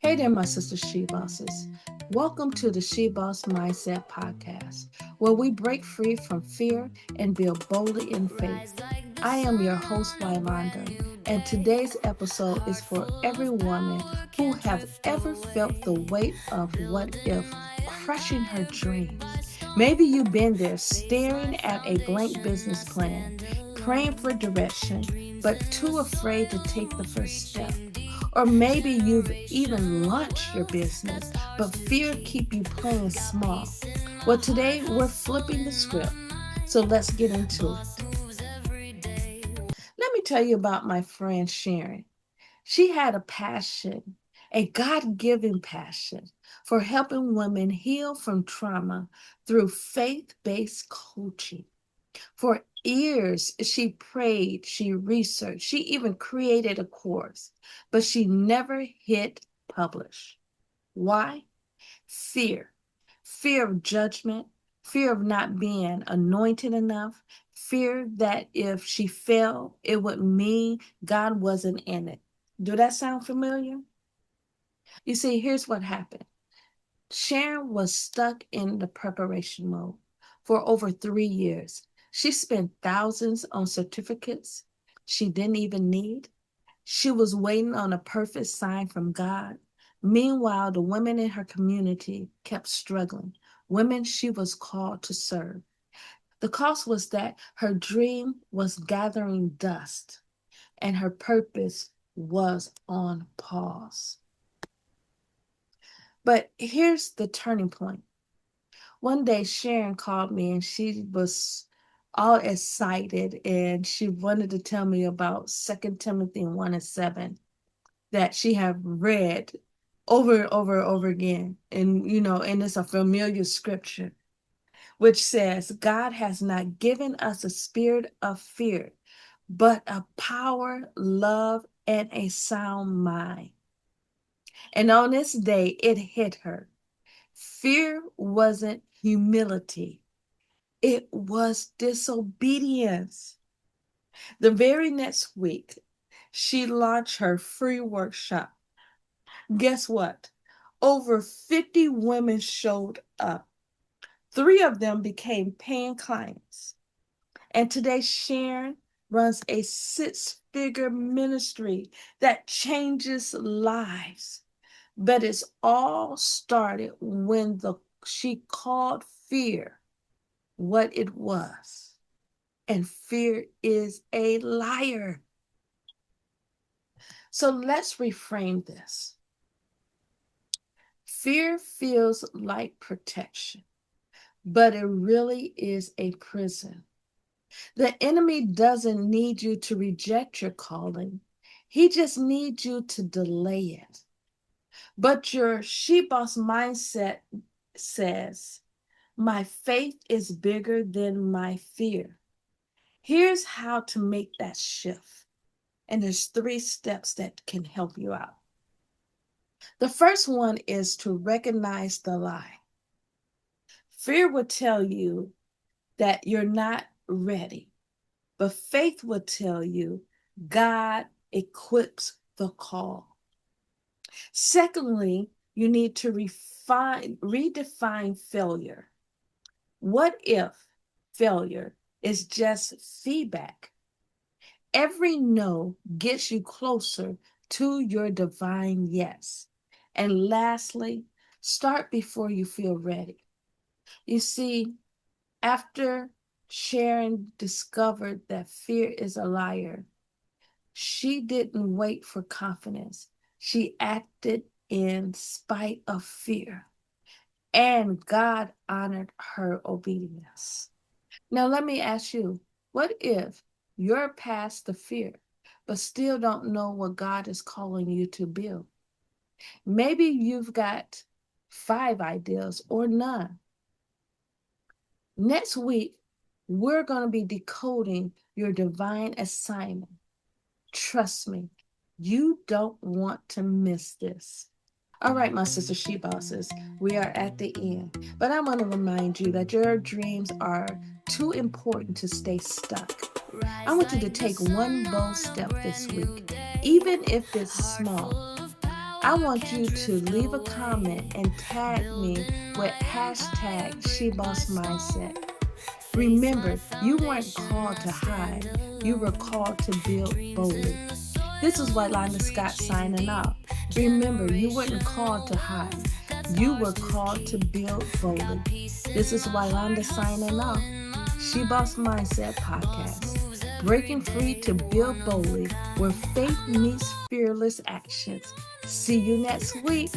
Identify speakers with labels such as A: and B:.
A: Hey there, my sister She Bosses. Welcome to the She Boss Mindset Podcast, where we break free from fear and build boldly in faith. I am your host, Wylanda, and today's episode is for every woman who have ever felt the weight of what if crushing her dreams. Maybe you've been there staring at a blank business plan, praying for direction, but too afraid to take the first step. Or maybe you've even launched your business, but fear keep you playing small. Well, today we're flipping the script. So let's get into it. Let me tell you about my friend Sharon. She had a passion, a God-given passion for helping women heal from trauma through faith-based coaching. For years, she prayed, she researched, she even created a course, but she never hit publish. Why? Fear. Fear of judgment, fear of not being anointed enough, fear that if she failed, it would mean God wasn't in it. Do that sound familiar? You see, here's what happened. Sharon was stuck in the preparation mode for over 3 years. She spent thousands on certificates she didn't even need. She was waiting on a perfect sign from God. Meanwhile, the women in her community kept struggling, women she was called to serve. The cost was that her dream was gathering dust and her purpose was on pause. But here's the turning point. One day, Sharon called me and she was all excited and she wanted to tell me about 2 Timothy 1:7 that she had read over and over and over again. And it's a familiar scripture, which says, God has not given us a spirit of fear, but a power, love, and a sound mind. And on this day, it hit her. Fear wasn't humility. It was disobedience. The very next week, she launched her free workshop. Guess what? Over 50 women showed up. 3 of them became paying clients. And today, Sharon runs a 6-figure ministry that changes lives. But it's all started when she called fear what it was. And fear is a liar. So let's reframe this. Fear feels like protection, but it really is a prison. The enemy doesn't need you to reject your calling. He just needs you to delay it. But your she boss mindset says, my faith is bigger than my fear. Here's how to make that shift. And there's 3 steps that can help you out. The first one is to recognize the lie. Fear will tell you that you're not ready, but faith will tell you God equips the call. Secondly, you need to redefine failure. What if failure is just feedback? Every no gets you closer to your divine yes. And lastly, start before you feel ready. You see, after Sharon discovered that fear is a liar, she didn't wait for confidence. She acted in spite of fear. And God honored her obedience. Now, let me ask you, what if you're past the fear, but still don't know what God is calling you to build? Maybe you've got 5 ideas or none. Next week, we're going to be decoding your divine assignment. Trust me, you don't want to miss this. All right, my sister she bosses, we are at the end, but I want to remind you that your dreams are too important to stay stuck. I want you to take one bold step this week, even if it's small. I want you to leave a comment and tag me with hashtag SheBossMindset. Remember, you weren't called to hide. You were called to build boldly. This is Wylanda Scott signing off. Remember, you weren't called to hide. You were called to build boldly. This is Wylanda signing off. She Boss Mindset Podcast. Breaking free to build boldly where faith meets fearless actions. See you next week.